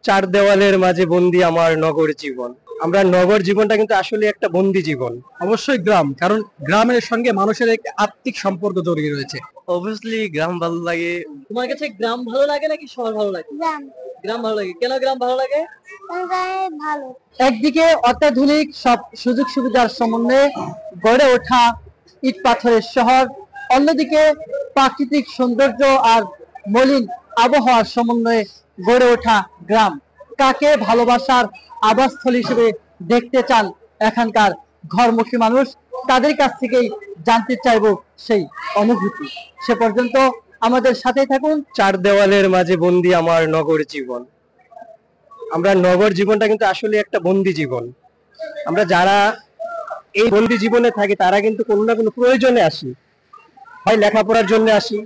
চার দেওয়ালের মাঝে বন্দি আমার নগর জীবন। আমরা নগর জীবনটা কিন্তু আসলে একটা বন্দি জীবন। অবশ্যই গ্রাম, কারণ গ্রামের সঙ্গে মানুষের এক আত্মিক সম্পর্ক জড়িয়ে রয়েছে। অবভিয়াসলি গ্রাম ভালো লাগে। তোমার কাছে গ্রাম ভালো লাগে নাকি শহর ভালো লাগে? গ্রাম। গ্রাম ভালো লাগে। কেন গ্রাম ভালো লাগে? ভালো। একদিকে অত্যাধুনিক সব সুযোগ সুবিধার সমন্বয়ে গড়ে ওঠা ইট পাথরের শহর, অন্যদিকে প্রাকৃতিক সৌন্দর্য আর মলিন আবহাওয়ার সমন্বয়ে গড়ে ওঠা গ্রাম। কাকে ভালোবাসার আবাসস্থল হিসেবে দেখতে চান এখানকার ঘরমুখী মানুষ, তাদের কাছ থেকেই জানতে চাইব সেই অনুভূতি। সে পর্যন্ত আমাদের সাথে থাকুন। চার দেওয়ালের মাঝে বন্দি আমার নগর জীবন। আমরা নগর জীবনটা কিন্তু আসলে একটা বন্দি জীবন। আমরা যারা এই বন্দি জীবনে থাকি তারা কিন্তু কোনো না কোনো প্রয়োজনে আসি, হয় লেখাপড়ার জন্য আসি,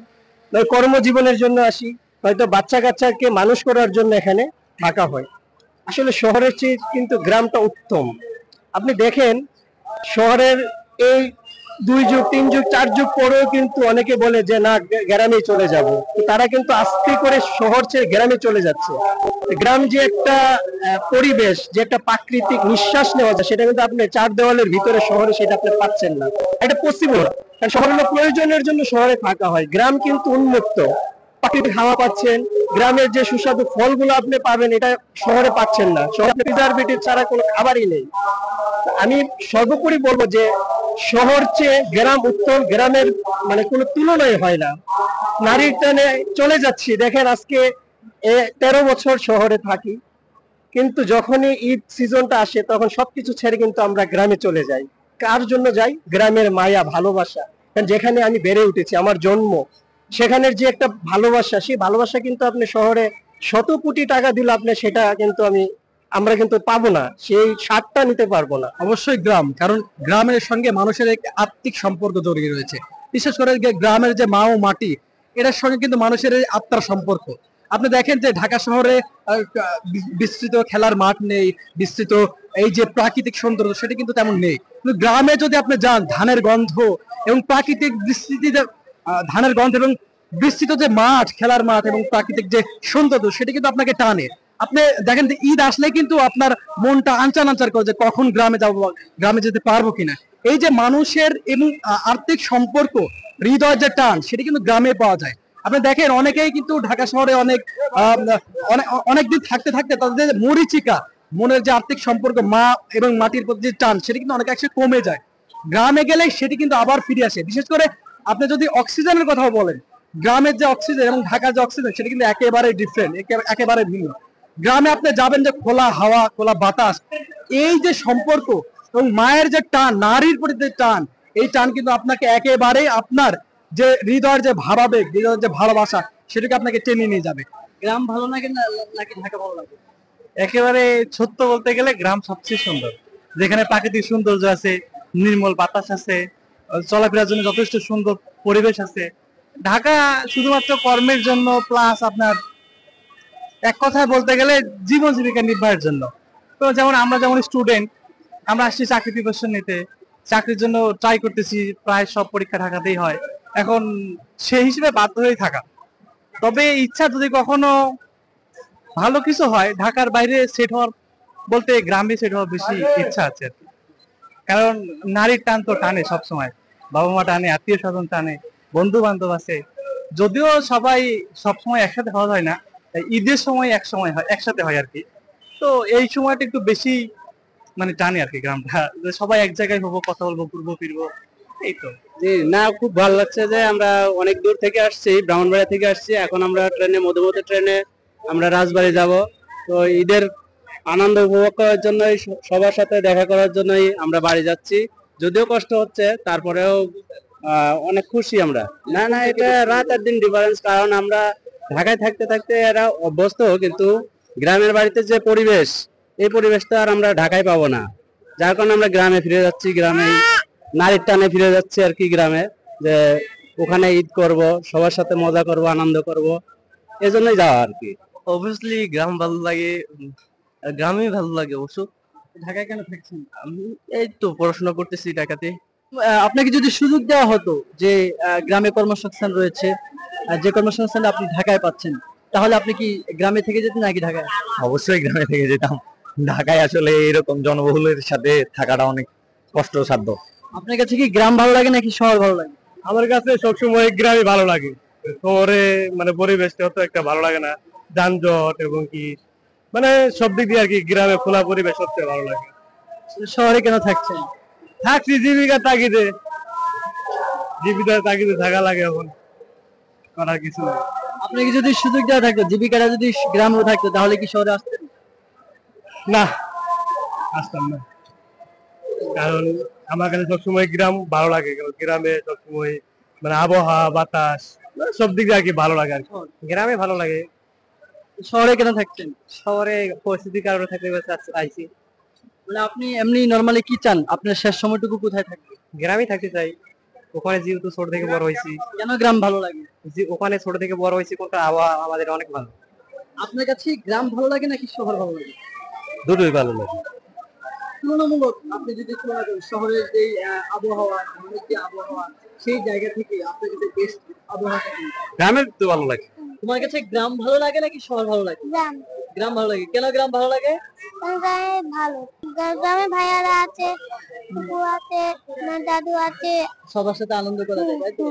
নয় কর্মজীবনের জন্য আসি, হয়তো বাচ্চা কাচ্চাকে মানুষ করার জন্য এখানে থাকা হয়। আসলে শহরের চেয়ে কিন্তু গ্রামটা উত্তম। আপনি দেখেন শহরের এই 2 যুগ 3 যুগ 4 যুগ পরেও কিন্তু অনেকে বলে যে না গ্রামে চলে যাব, তারা কিন্তু আস্তে করে শহর ছেড়ে গ্রামে চলে যাচ্ছে। গ্রাম যে একটা পরিবেশ, যে একটা প্রাকৃতিক নিঃশ্বাস নেওয়া যায়, সেটা কিন্তু আপনি চার দেওয়ালের ভিতরে শহরে সেটা আপনি পাচ্ছেন না। এটা পসিবল, কারণ শহরে প্রয়োজনের জন্য শহরে থাকা হয়। গ্রাম কিন্তু উন্মুক্ত, প্রাকৃতিক হাওয়া পাচ্ছেন, গ্রামের যে সুস্বাদু ফলগুলো আপনি পাবেন এটা শহরে পাচ্ছেন না। শহরে প্রিজারভেটিভ ছাড়া কোনো খাবারই নেই। আমি সর্বোপরি বলবো যে শহর চেয়ে গ্রাম উত্তম, গ্রামের মানে কোনো তুলনাই হয় না। নারীর টানে চলে যাচ্ছি, দেখেন আজকে 13 বছর শহরে থাকি, কিন্তু যখনই ঈদ সিজনটা আসে তখন সবকিছু ছেড়ে কিন্তু আমরা গ্রামে চলে যাই। কার জন্য যাই? গ্রামের মায়া ভালোবাসা, কারণ যেখানে আমি বেড়ে উঠেছি, আমার জন্ম, সেখানের যে একটা ভালোবাসা, সেই ভালোবাসা কিন্তু আপনি শহরে শত কোটি টাকা দিলে আপনি সেটা কিন্তু আমরা কিন্তু পাবো না, সেই স্বাদটা নিতে পারবো না। অবশ্যই গ্রাম, কারণ গ্রামের সঙ্গে মানুষের এক আত্মিক সম্পর্ক জড়িয়ে রয়েছে। বিশেষ করে গ্রামের যে মা ও মাটি, এটার সঙ্গে কিন্তু মানুষের এই আত্মার সম্পর্ক। আপনি দেখেন যে ঢাকা শহরে বিস্তৃত খেলার মাঠ নেই, বিস্তৃত এই যে প্রাকৃতিক সৌন্দর্য সেটা কিন্তু তেমন নেই। কিন্তু গ্রামে যদি আপনি যান, ধানের গন্ধ এবং প্রাকৃতিক বিস্তৃতি, ধানের গন্ধ এবং বিস্তৃত যে মাঠ, খেলার মাঠ এবং প্রাকৃতিক যে সৌন্দর্য, সেটা কিন্তু আপনাকে টানে। আপনি দেখেন যে ঈদ আসলে কিন্তু আপনার মনটা আনচান আনচার করে যে কখন গ্রামে যাবো, গ্রামে যেতে পারবো কিনা। এই যে মানুষের এবং আর্থিক সম্পর্ক, হৃদয়ের যে টান, সেটা কিন্তু গ্রামে পাওয়া যায়। আপনি দেখেন অনেকেই কিন্তু ঢাকা শহরে অনেকদিন থাকতে থাকতে তাদের মরিচিকা, মনের যে আর্থিক সম্পর্ক মা এবং মাটির প্রতি যে টান, সেটা কিন্তু অনেক একসাথে কমে যায়। গ্রামে গেলে সেটি কিন্তু আবার ফিরে আসে। বিশেষ করে আপনি যদি অক্সিজেনের কথা বলেন, গ্রামের যে অক্সিজেন এবং ঢাকার যে অক্সিজেন, সেটা কিন্তু একেবারে ডিফারেন্ট, একেবারে ভিন্ন। গ্রামে আপনি যাবেন যে খোলা হাওয়া, খোলা বাতাস, এই যে সম্পর্ক এবং মায়ের যে টান, নারীর প্রতি যে টান, এই টান কিন্তু আপনাকে একেবারে আপনার যে হৃদয়ের যে ভাবাবেগ, হৃদয়ের যে ভালোবাসা, সেটাকে আপনাকে টেনে নিয়ে যাবে। গ্রাম ভালো লাগে নাকি ঢাকা ভালো লাগে? একেবারে সত্য বলতে গেলে গ্রাম সবচেয়ে সুন্দর, যেখানে প্রাকৃতিক সৌন্দর্য আছে, নির্মল বাতাস আছে, চলাফেরার জন্য যথেষ্ট সুন্দর পরিবেশ আছে। ঢাকা শুধুমাত্র কর্মের জন্য, প্লাস আপনার এক কথায় বলতে গেলে জীবন জীবিকা নির্বাহের জন্য। তো যেমন আমরা যেমন স্টুডেন্ট, আমরা আসছি চাকরি প্রিপারেশন নিতে, চাকরির জন্য ট্রাই করতেছি, প্রায় সব পরীক্ষা ঢাকাতেই হয়। এখন সেই হিসেবে বাধ্য হয়ে থাকা। তবে ইচ্ছা যদি কখনো ভালো কিছু হয়, ঢাকার বাইরে সেট হওয়ার বলতে গ্রামে সেট হওয়ার বেশি ইচ্ছা আছে আর কি। কারণ নারীর টান তো টানে সবসময়, বাবা মা টানে, আত্মীয় স্বজন টানে, বন্ধু বান্ধব আছে। যদিও সবাই সবসময় একসাথে হওয়া হয় না, ঈদের সময় এক সময় হয়, একসাথে হয় আর কি। তো এই সময়টা একটু বেশি মানে টানে আর কি গ্রামটা, যে সবাই এক জায়গায় হবো, কথা বলবো, ঘুরবো ফিরবো, এই তো। জি না, খুব ভালো লাগছে যে আমরা অনেক দূর থেকে আসছি, ব্রাহ্মণবাড়িয়া থেকে আসছি। এখন আমরা ট্রেনে, মধ্যবর্তী ট্রেনে আমরা রাজবাড়ী যাব। তো ঈদের আনন্দ উপভোগ করার জন্যই, সবার সাথে দেখা করার জন্যই আমরা বাড়ি যাচ্ছি। যদিও কষ্ট হচ্ছে, তারপরেও অনেক খুশি আমরা। না না, এটা রাত আর দিন ডিফারেন্স, কারণ আমরা ঢাকায় থাকতে থাকতে এরা অভ্যস্ত, কিন্তু গ্রামের বাড়িতে যে পরিবেশ, এই পরিবেশটা আর আমরা ঢাকায় পাবো না। যার কারণে আমরা গ্রামে ফিরে যাচ্ছি, গ্রামে নারীর টানে ফিরে যাচ্ছে আর কি গ্রামে, যে ওখানে ঈদ করব, সবার সাথে মজা করব, আনন্দ করব, এজন্যই যাওয়া আর কি। অবভিয়াসলি গ্রাম ভালো লাগে, গ্রামই ভালো লাগে অবশ্য। ঢাকায় কেন থাকছেন? আমি এই তো পড়াশোনা করতেছি ঢাকাতে। আপনাকে যদি সুযোগ দেওয়া হতো যে গ্রামে কর্মসংস্থান রয়েছে, যে কর্মসংস্থান আপনি ঢাকায় পাচ্ছেন, তাহলে আপনি কি গ্রামে থেকে যেতেন নাকি ঢাকায়? অবশ্যই গ্রামে থেকে যেতাম। ঢাকায় আসলে এরকম জনবহুলের সাথে থাকাটা অনেক কষ্টসাধ্য। আপনার কাছে কি গ্রাম ভালো লাগে নাকি শহর ভালো লাগে? আমার কাছে সবসময় গ্রামই ভালো লাগে। শহরে মানে পরিবেশটা অত একটা ভালো লাগে না, যানজট এবং কি মানে সব দিক দিয়ে আর কি গ্রামে খোলা পরিবেশ সবচেয়ে ভালো লাগে। শহরে কেন থাকছেন? থাকছি জীবিকার তাগিদে, জীবিকার তাগিদে থাকা লাগে, এখন করার কিছু নেই। আপনাকে যদি সুযোগ দেওয়া থাকতো, জীবিকাটা যদি গ্রামে থাকতো, তাহলে কি শহরে আসতেন? না, আসতাম না, কারণ আমার কাছে সবসময় গ্রাম ভালো লাগে। কারণ গ্রামে সবসময় মানে আবহাওয়া, বাতাস সব দিক দিয়ে আর কি ভালো লাগে আর কি। গ্রামে ভালো লাগে। শহরে কেন থাকছেন? শহরে পরিস্থিতির কারণে থাকতে আইছি। মানে আপনি এমনি নরমালি কি চান? আপনার শেষ সময়টুকু কোথায় থাকবে? গ্রামেই থাকতে চাই, ওখানে যেহেতু ছোট থেকে বড় হয়েছি। কেন গ্রাম ভালো লাগে? যে ওখানে ছোট থেকে বড় হয়েছি, কোনটা আবহাওয়া আমাদের অনেক ভালো। আপনার কাছে গ্রাম ভালো লাগে নাকি শহর ভালো লাগে? দুটোই ভালো লাগে। তুলনামূলক আপনি যদি তুলনা করেন শহরের যে আবহাওয়া, গ্রামের যে আবহাওয়া, সেই জায়গা থেকে আপনার কাছে বেস্ট আবহাওয়াটা কি? গ্রামের তো ভালো লাগে। তোমার কাছে গ্রাম ভালো লাগে নাকি শহর ভালো লাগে? গ্রাম। গ্রাম ভালো লাগে। কেন গ্রাম ভালো লাগে? গ্রামে ভালো, গ্রামে ভাইয়ারা আছে, ফুপু আছে, আমার দাদু আছে। সবার সাথে আনন্দ করা যায়, তাই তো?